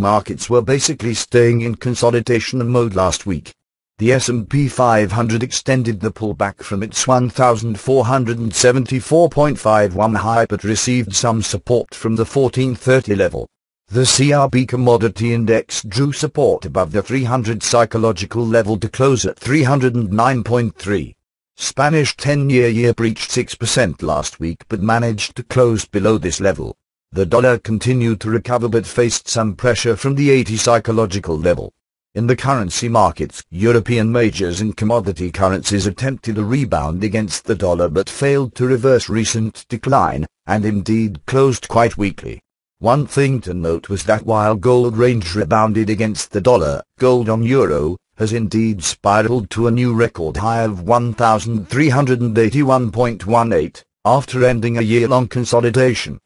Markets were basically staying in consolidation mode last week. The S&P 500 extended the pullback from its 1,474.51 high but received some support from the 1430 level. The CRB Commodity Index drew support above the 300 psychological level to close at 309.3. Spanish 10-year yield breached 6% last week but managed to close below this level. The dollar continued to recover but faced some pressure from the 80 psychological level. In the currency markets, European majors and commodity currencies attempted a rebound against the dollar but failed to reverse recent decline, and indeed closed quite weakly. One thing to note was that while gold range rebounded against the dollar, gold on euro has indeed spiraled to a new record high of 1,381.18, after ending a year-long consolidation.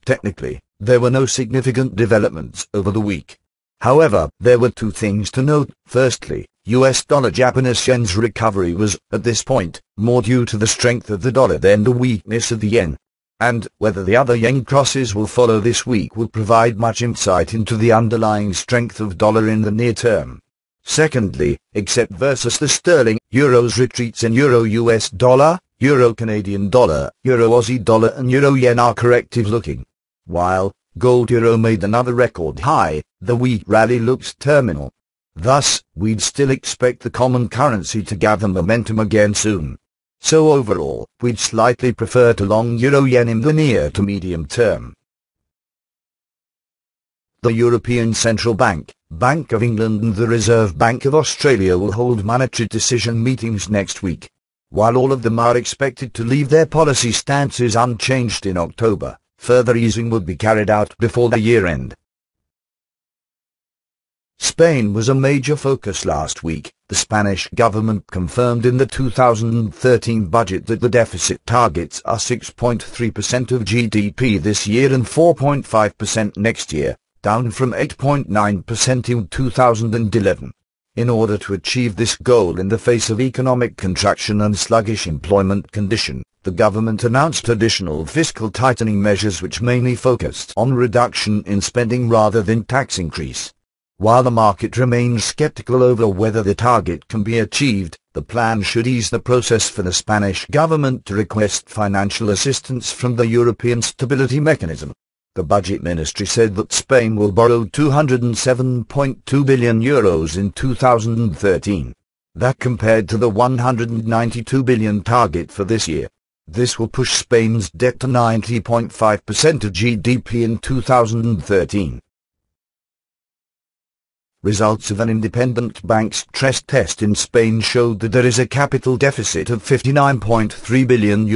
Technically, there were no significant developments over the week. However, there were two things to note. Firstly, US dollar-Japanese yen's recovery was, at this point, more due to the strength of the dollar than the weakness of the yen. And whether the other yen crosses will follow this week will provide much insight into the underlying strength of dollar in the near term. Secondly, except versus the sterling, euro's retreats in euro-US dollar, euro-Canadian dollar, euro-Aussie dollar and euro-yen are corrective looking. While gold euro made another record high, the weak rally looks terminal. Thus, we'd still expect the common currency to gather momentum again soon. So overall, we'd slightly prefer to long euro-yen in the near to medium term. The European Central Bank, Bank of England and the Reserve Bank of Australia will hold monetary decision meetings next week. While all of them are expected to leave their policy stances unchanged in October, further easing would be carried out before the year-end. Spain was a major focus last week. The Spanish government confirmed in the 2013 budget that the deficit targets are 6.3% of GDP this year and 4.5% next year, down from 8.9% in 2011. In order to achieve this goal in the face of economic contraction and sluggish employment condition, the government announced additional fiscal tightening measures which mainly focused on reduction in spending rather than tax increase. While the market remains skeptical over whether the target can be achieved, the plan should ease the process for the Spanish government to request financial assistance from the European Stability Mechanism. The Budget Ministry said that Spain will borrow €207.2 billion in 2013. That compared to the €192 billion target for this year. This will push Spain's debt to 90.5% of GDP in 2013. Results of an independent bank's stress test in Spain showed that there is a capital deficit of €59.3 billion.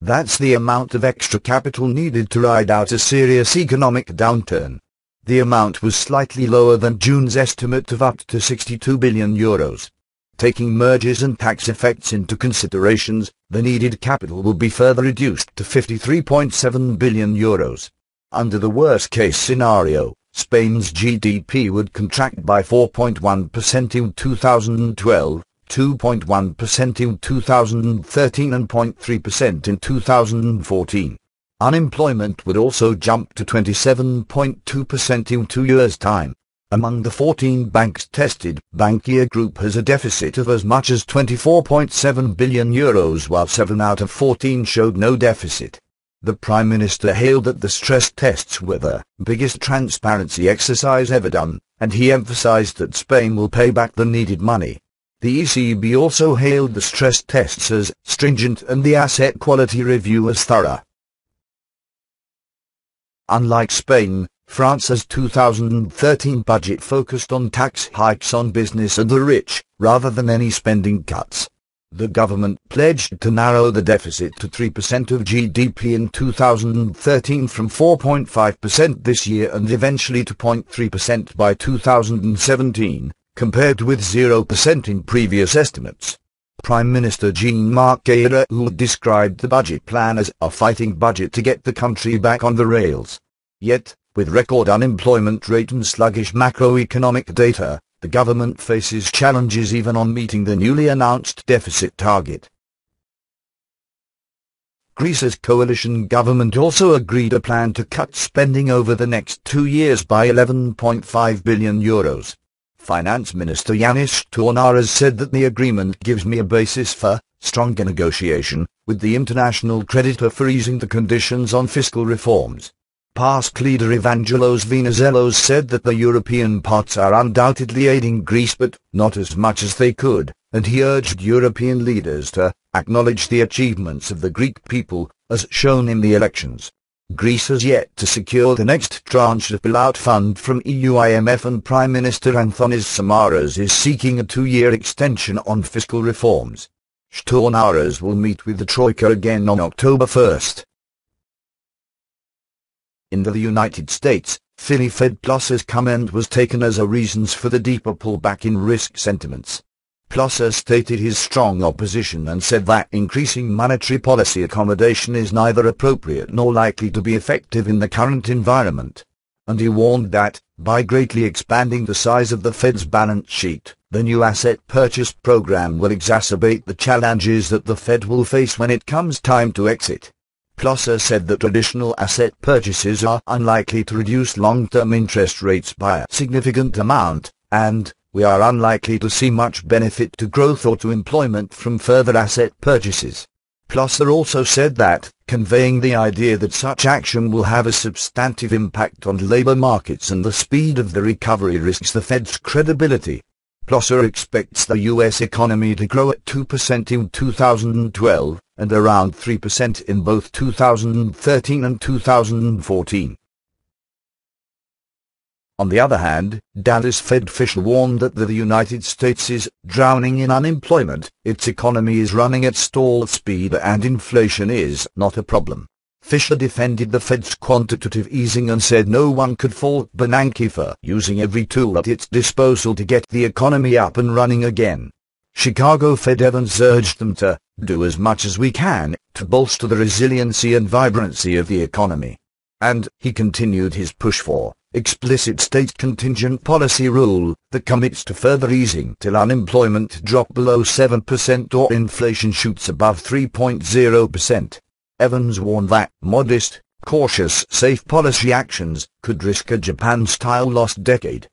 That's the amount of extra capital needed to ride out a serious economic downturn. The amount was slightly lower than June's estimate of up to €62 billion. Taking mergers and tax effects into considerations, the needed capital will be further reduced to €53.7 billion. Under the worst-case scenario, Spain's GDP would contract by 4.1% in 2012, 2.1% in 2013 and 0.3% in 2014. Unemployment would also jump to 27.2% in 2 years' time. Among the 14 banks tested, Bankia Group has a deficit of as much as €24.7 billion, while 7 out of 14 showed no deficit. The Prime Minister hailed that the stress tests were the biggest transparency exercise ever done, and he emphasized that Spain will pay back the needed money. The ECB also hailed the stress tests as stringent and the asset quality review as thorough. Unlike Spain, France's 2013 budget focused on tax hikes on business and the rich, rather than any spending cuts. The government pledged to narrow the deficit to 3% of GDP in 2013 from 4.5% this year and eventually to 0.3% by 2017, compared with 0% in previous estimates. Prime Minister Jean-Marc Ayrault described the budget plan as a fighting budget to get the country back on the rails. Yet, with record unemployment rate and sluggish macroeconomic data, the government faces challenges even on meeting the newly announced deficit target. Greece's coalition government also agreed a plan to cut spending over the next 2 years by 11.5 billion euros. Finance Minister Yanis Tournaras said that the agreement gives me a basis for stronger negotiation with the international creditor for easing the conditions on fiscal reforms. PASK leader Evangelos Venizelos said that the European parts are undoubtedly aiding Greece but not as much as they could, and he urged European leaders to acknowledge the achievements of the Greek people, as shown in the elections. Greece has yet to secure the next tranche of bailout fund from EU IMF, and Prime Minister Antonis Samaras is seeking a 2-year extension on fiscal reforms. Tournaras will meet with the Troika again on October 1st. In the United States, Philly Fed Plus's comment was taken as a reasons for the deeper pullback in risk sentiments. Plusser stated his strong opposition and said that increasing monetary policy accommodation is neither appropriate nor likely to be effective in the current environment. And he warned that, by greatly expanding the size of the Fed's balance sheet, the new asset purchase program will exacerbate the challenges that the Fed will face when it comes time to exit. Plusser said that additional asset purchases are unlikely to reduce long-term interest rates by a significant amount, and we are unlikely to see much benefit to growth or to employment from further asset purchases. Plusser also said that, conveying the idea that such action will have a substantive impact on labor markets and the speed of the recovery risks the Fed's credibility. Plusser expects the U.S. economy to grow at 2% in 2012, and around 3% in both 2013 and 2014. On the other hand, Dallas Fed official warned that the United States is drowning in unemployment, its economy is running at stall speed and inflation is not a problem. Fisher defended the Fed's quantitative easing and said no one could fault Bernanke for using every tool at its disposal to get the economy up and running again. Chicago Fed Evans urged them to do as much as we can to bolster the resiliency and vibrancy of the economy. And he continued his push for explicit state contingent policy rule that commits to further easing till unemployment drops below 7% or inflation shoots above 3.0%. Evans warned that modest, cautious, safe policy actions could risk a Japan-style lost decade.